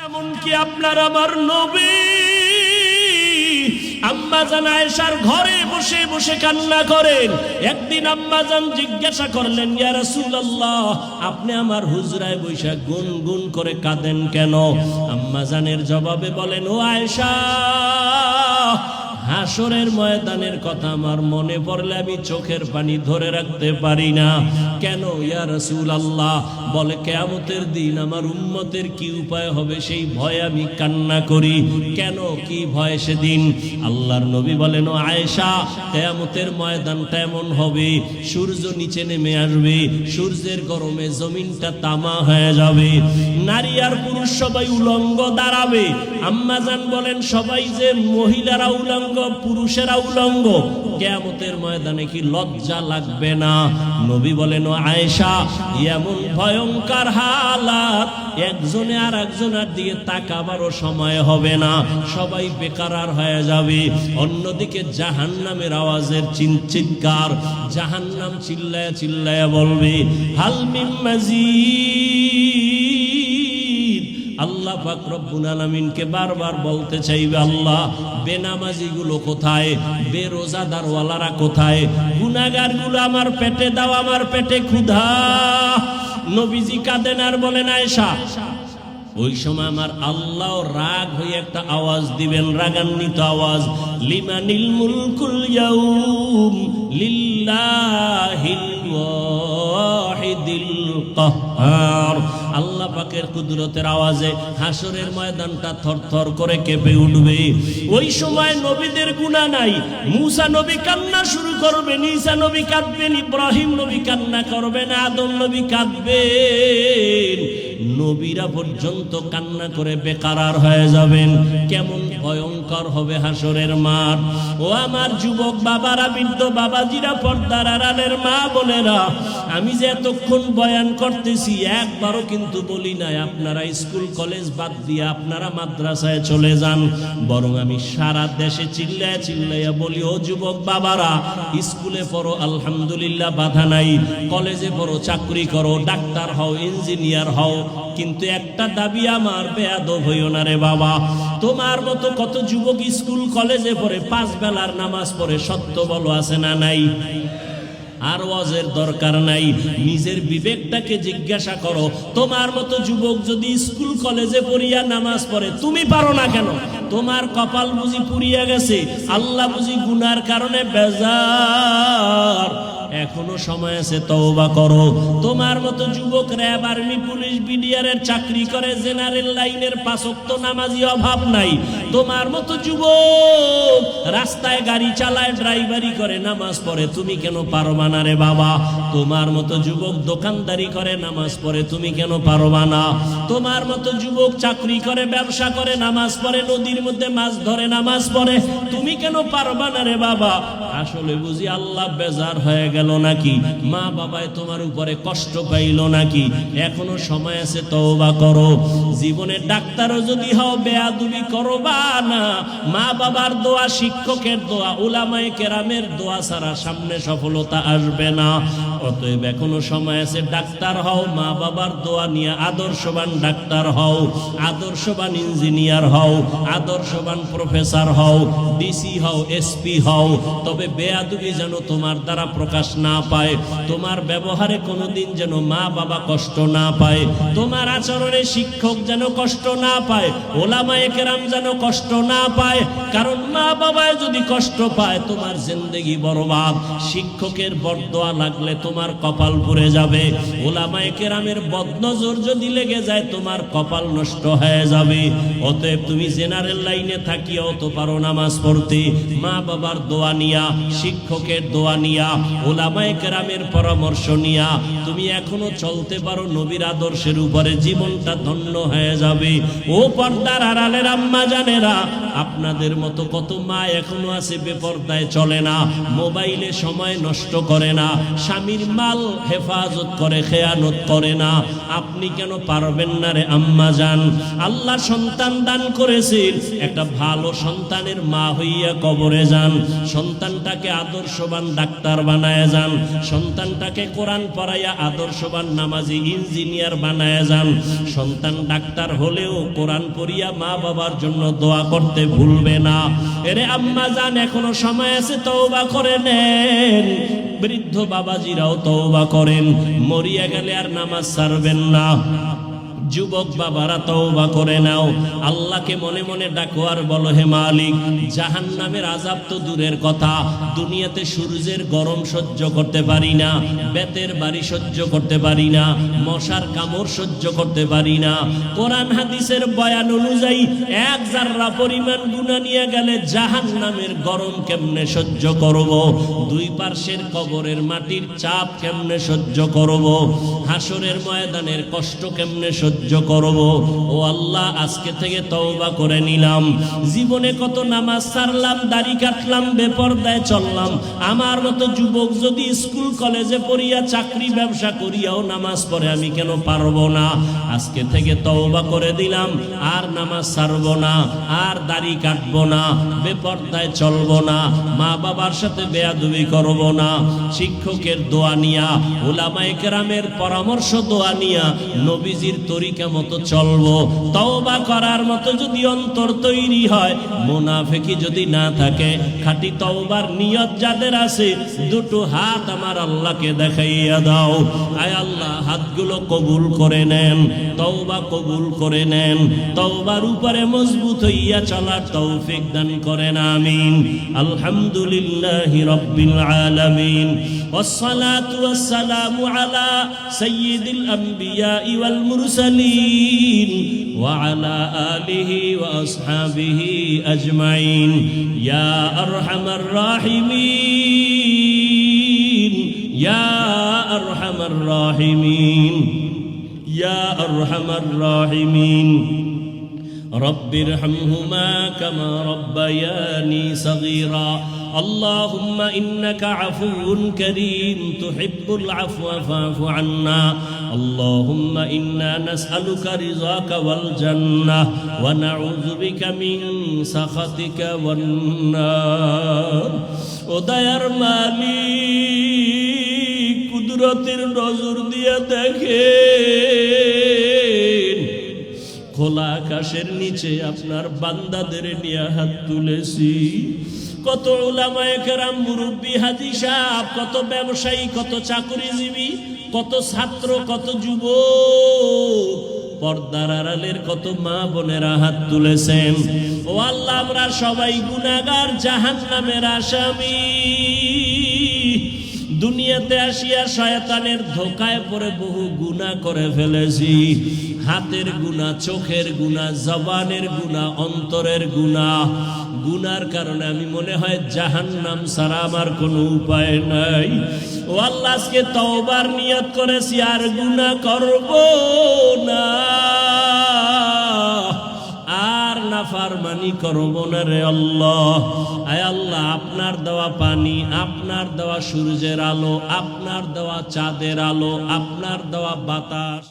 এমনকি আপনার আমার নবী আম্মাজান আয়েশার ঘরে বসে বসে কান্না করেন। একদিন আম্মাজান জিজ্ঞাসা করলেন, ইয়া রাসূলুল্লাহ, আপনি আমার হুজরায় বসে গুনগুন করে কাঁদেন কেন? আম্মাজানের জবাবে বলেন, ও আয়েশা, হাসরের ময়দানের কথা আমার মনে পড়লে আমি চোখের পানি ধরে রাখতে পারি না। কেন ইয়া রাসূলুল্লাহ? বলে, কিয়ামতের দিন আমার উম্মতের কি উপায় হবে সেই ভয়ে আমি কান্না করি। কেন, কি ভয় সেদিন? আল্লাহর নবী বলেন, ও আয়েশা, কিয়ামতের ময়দানটা এমন হবে, সূর্য নিচে নেমে আসবে, সূর্যের গরমে জমিনটা তামা হয়ে যাবে, নারী আর পুরুষ সবাই উলঙ্গ দাঁড়াবে। আম্মাজান বলেন, সবাই যে মহিলারা উলঙ্গ, পুরুষেরা উলঙ্গ, কিয়ামতের ময়দানে কি লজ্জা লাগবে না? নবী বলেন, ও আয়েশা, এমন ভয়ঙ্কর হালাত, একজনে আর একজনের দিকে তাকাবারও সময় হবে না, সবাই বেকারার হয়ে যাবে। অন্যদিকে জাহান্নামের আওয়াজের চিৎকার, জাহান্নাম চিল্লায়া চিল্লায়া বলবে, হাল মিন মাজিদ। আল্লাহ পাক রব্বুল আলামিনকে বারবার বলতে চাইবে, আল্লাহ, বেনামাজিগুলো কোথায়? বেরোজাদারওয়ালারা কোথায়? গুনাহগারগুলো আমার পেটে দাও, আমার পেটে ক্ষুধা। নবীজি কাঁদেন আর বলেন, আয়েশা, ওই সময় আমার আল্লাহ রাগ হয়ে একটা আওয়াজ দিবেন, রাগান্বিত আওয়াজ, লিমানিল মুলকুল ইয়াউম লিল্লাহিল ওয়াহিদিল কাহ্হার। আল্লাহ পাকের কুদরতের আওয়াজে হাসরের ময়দানটা থরথর করে কেঁপে উঠবে। ওই সময় নবীদের গুনাহ নাই। মুসা নবী কান্না শুরু করবেন, ঈসা নবী কাঁদবেন, ইব্রাহিম নবী কান্না করবেন, আদম নবী কাঁদবেন, নবীরা পর্যন্ত কান্না করে বেকারার হয়ে যাবেন। কেমন ভয়ঙ্কর হবে হাসরের মাঠ। ও আমার যুবক বাবারা, বৃদ্ধ বাবাজিরা, পর্দার আড়ালের মা বোনেরা, আমি যে এতক্ষণ বয়ান করতেছি একবারও কিন্তু বলি নাই আপনারা স্কুল কলেজ বাদ দিয়ে আপনারা মাদ্রাসায় চলে যান, বরং আমি সারা দেশে চিল্লায় চিল্লাইয়া বলি, ও যুবক বাবারা, স্কুলে পড়ো, আলহামদুলিল্লাহ বাধা নাই, কলেজে পড়ো, চাকরি করো, ডাক্তার হও, ইঞ্জিনিয়ার হও, কিন্তু একটা দাবি আমার, বেয়াদব হইও না রে বাবা। তোমার মতো কত যুবক স্কুল কলেজে পড়ে, 5 বেলার নামাজ পড়ে, সত্য বলো আছে না নাই? আর ওয়াজের দরকার নাই, নিজের বিবেকটাকে জিজ্ঞাসা করো। তোমার মতো যুবক যদি স্কুল কলেজে পড়িয়া নামাজ পড়ে, তুমি পারো না কেন? তোমার কপাল বুঝি পুড়িয়া গেছে, আল্লাহ বুঝি গুনার কারণে বেজার। এখনো সময় আছে, তওবা করো। তোমার মতো যুবক র‍্যাব, আর্মি, পুলিশ, বিডিআরের চাকরি করে, জেনারেল লাইনের 5 ওয়াক্ত নামাজি অভাব নাই। তোমার মতো যুবক রাস্তায় গাড়ি চালায়, ড্রাইভারি করে, নামাজ পড়ে, তুমি কেন পারবা না রে বাবা? তোমার মতো যুবক দোকানদারি করে, নামাজ পড়ে, তুমি কেন পারবা না? তোমার মতো যুবক চাকরি করে, ব্যবসা করে, নামাজ পড়ে, নদীর মধ্যে মাছ ধরে, নামাজ পড়ে, তুমি কেন পারবা না রে বাবা? আসলে বুঝি আল্লাহ বেজার হয়ে গেল নাকি? মা বাবায় তোমার উপরে কষ্ট পাইল নাকি? এখনো সময় আছে, তওবা করো। জীবনে ডাক্তারও যদি হও, বেয়াদবি করবা না। মা বাবার দোয়া, শিক্ষকের দোয়া, উলামায়ে কেরামের দোয়া ছাড়া সামনে সফলতা আসবে না। অতএব এখনো সময় আছে, ডাক্তার হও, মা বাবার দোয়া নিয়ে আদর্শবান ডাক্তার হও, আদর্শবান ইঞ্জিনিয়ার হও, আদর্শবান প্রফেসর হও, ডিসি হও, এসপি হও। তবে বেয়াদবি যেন তোমার দ্বারা প্রকাশ না পায়, তোমার ব্যবহারে কোনোদিন যেন মা বাবা কষ্ট না পায়, তোমার আচরণে শিক্ষক যেন কষ্ট না পায়, ওলামায়ে কেরাম যেন কষ্ট না পায়। কারণ মা বাবায় যদি কষ্ট পায়, তোমার জিন্দেগি বরবাদ। শিক্ষকের বদদোয়া লাগলে তোমার কপাল পুড়ে যাবে, ওলামায়ে কেরামের বদনজর যদি লেগে যায়, তোমার কপাল নষ্ট হয়ে যাবে। অতএব তুমি জেনারেল লাইনে থাকিয়াও তো পারো নামাজ পড়তে, মা বাবার দোয়া নিয়া, শিক্ষকের দোয়া নিয়া, ওলামায়ে কেরামের পরামর্শ নিয়া তুমি এখনো চলতে পারো নবীর আদর্শের উপরে, জীবনটা ধন্য হয়ে যাবে। ও পর্দার আড়ালের আম্মা জানেরা, আপনাদের মতো কত মা এখনো আছে বেপরদায় চলে না, মোবাইলে সময় নষ্ট করে না, স্বামীর মাল হেফাজত করে, খেয়ানত করে না। আপনি কেন পারবেন না রে আম্মা জান? আল্লাহ সন্তান দান করেছেন, একটা ভালো সন্তানের মা হইয়া কবরে যান, সন্তানটাকে আদর্শবান ডাক্তার বানায় যান, সন্তানটাকে কোরআন পড়াইয়া আদর্শবান নামাজি ইঞ্জিনিয়ার বানায় যান। সন্তান ডাক্তার হলেও কোরআন পড়িয়া মা বাবার জন্য দোয়া করতে ভুলবে না। এরে আম্মা জান, এখনো সময় আছে, তওবা করে নেন। বৃদ্ধ বাবাজিরাও তওবা করেন, মরিয়া গেলে আর নামাজ ছাড়বেন না। যুবক বাবারা তওবা করে নাও, আল্লাহকে মনে মনে ডাকো আর বলো, হে মালিক, জাহান্নামের আযাব তো দূরের কথা, দুনিয়াতে সূর্যের গরম সহ্য করতে পারি না, বেতের বাড়ি সহ্য করতে পারি না, মশার কামড় সহ্য করতে পারি না। কোরআন হাদিসের বয়ান অনুযায়ী এক জাররা পরিমাণ গুনাহ নিয়ে গেলে জাহান্নামের গরম কেমনে সহ্য করব? দুই পার্শ্বের কবরের মাটির চাপ কেমনে সহ্য করব? হাসরের ময়দানের কষ্ট কেমনে সহ্য করব? ও আল্লাহ, আজকে থেকে তওবা করে নিলাম। জীবনে কত নামাজ ছাড়লাম, দাড়ি কাটলাম, বেপরদায় চললাম। আমার মতো যুবক যদি স্কুল কলেজে পড়িয়া চাকরি ব্যবসা করিয়াও নামাজ পড়ে, আমি কেন পারবো না? আজকে থেকে তওবা করে দিলাম, আর নামাজ ছাড়বো না, আর দাড়ি কাটবো না, বেপরদায় চলবো না, মা বাবার সাথে বেয়াদবি করব না। শিক্ষকের দোয়া নিয়া, উলামায়ে কেরামের পরামর্শ দোয়া নিয়া নবীজির তরিকা মতো চলবো। তওবা করার মতো যদি অন্তর তৈরি হয়, মুনাফিকি যদি না থাকে, খাঁটি তওবার নিয়ত যাদের আছে, দুটো হাত আমার আল্লাহকে দেখাইয়া দাও। আয় আল্লাহ, হাতগুলো কবুল করে নেন, তওবা কবুল করে নেন, তওবার উপরে মজবুত হইয়া চলার তৌফিক দান করেন, আমিন। আলহামদুলিল্লাহি রাব্বিল আলামিন, والصلاة والسلام على سيد الأنبياء والمرسلين وعلى آله وأصحابه أجمعين يا أرحم الراحمين يا أرحم الراحمين يا أرحم الراحمين رب ارحمهما كما ربياني صغيرا اللهم إنك عفو كريم تحب العفو فاعف عنا اللهم إنا نسألك رضاك والجنة ونعوذ بك من سخطك والنار ودير مالك কুদরতের নজর দিয়ে দেখেন খোলা আকাশের নিচে আপনার বান্দাদের নিয়ে হাত তুলেছি। কত উলামায়ে কেরাম, মুরব্বী, হাজী সাহেব, কত ব্যবসায়ী, কত চাকরিজীবী, কত ছাত্র, কত যুবক, পর্দার আড়ালের কত মা বোনেরা হাত তুলেছেন। ও আল্লাহ, আমরা সবাই গুনাহগার, জাহান্নামের আসামি। দুনিয়াতে আসিয়া শয়তানের ধোকায় পড়ে বহু গুনাহ করে ফেলেছি। হাতের গুনাহ, চোখের গুনাহ, জবানের গুনাহ, অন্তরের গুনাহ। গুনার কারণে আমি মনে হয় জাহান্নাম ছাড়া আমার কোনো উপায় নাই। ও আল্লাহ, আজকে তওবার নিয়ত করেছি, আর গুনাহ করব না, আর নাফরমানি করব না রে আল্লাহ। আয় আল্লাহ, আপনার দেওয়া পানি, আপনার দেওয়া সূর্যের আলো, আপনার দেওয়া চাঁদের আলো, আপনার দেওয়া বাতাস,